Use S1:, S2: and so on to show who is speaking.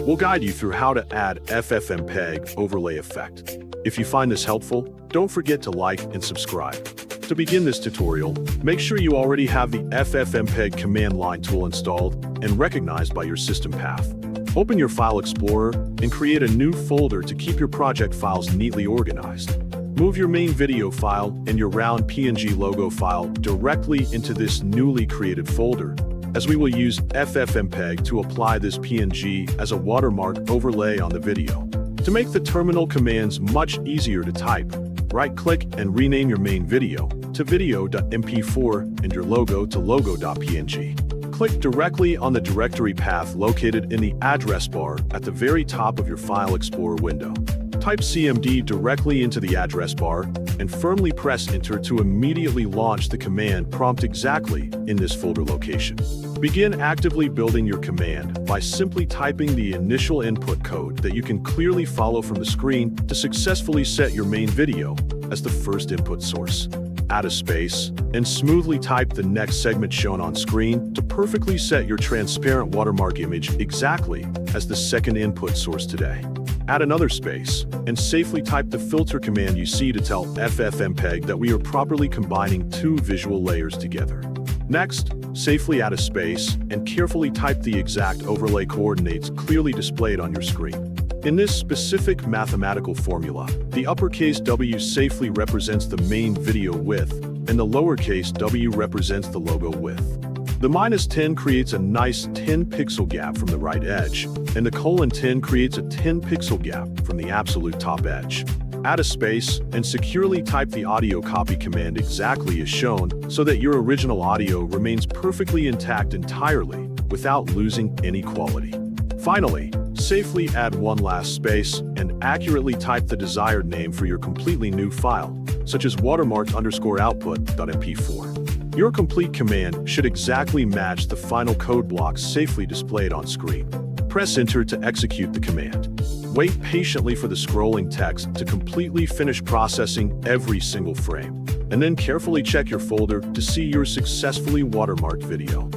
S1: We'll guide you through how to add FFmpeg overlay effect. If you find this helpful, don't forget to like and subscribe. To begin this tutorial, make sure you already have the FFmpeg command line tool installed and recognized by your system path. Open your File Explorer and create a new folder to keep your project files neatly organized. Move your main video file and your round PNG logo file directly into this newly created folder, as we will use FFmpeg to apply this PNG as a watermark overlay on the video. To make the terminal commands much easier to type, right-click and rename your main video to video.mp4 and your logo to logo.png. Click directly on the directory path located in the address bar at the very top of your File Explorer window. Type CMD directly into the address bar and firmly press Enter to immediately launch the command prompt exactly in this folder location. Begin actively building your command by simply typing the initial input code that you can clearly follow from the screen to successfully set your main video as the first input source. Add a space and smoothly type the next segment shown on screen to perfectly set your transparent watermark image exactly as the second input source today. Add another space and safely type the filter command you see to tell FFmpeg that we are properly combining two visual layers together. Next, safely add a space and carefully type the exact overlay coordinates clearly displayed on your screen. In this specific mathematical formula, the uppercase W safely represents the main video width, and the lowercase w represents the logo width. The -10 creates a nice 10 pixel gap from the right edge, and the :10 creates a 10 pixel gap from the absolute top edge. Add a space and securely type the audio copy command exactly as shown so that your original audio remains perfectly intact entirely without losing any quality. Finally, safely add one last space and accurately type the desired name for your completely new file, such as watermarked_output.mp4. Your complete command should exactly match the final code blocks safely displayed on screen. Press Enter to execute the command. Wait patiently for the scrolling text to completely finish processing every single frame, and then carefully check your folder to see your successfully watermarked video.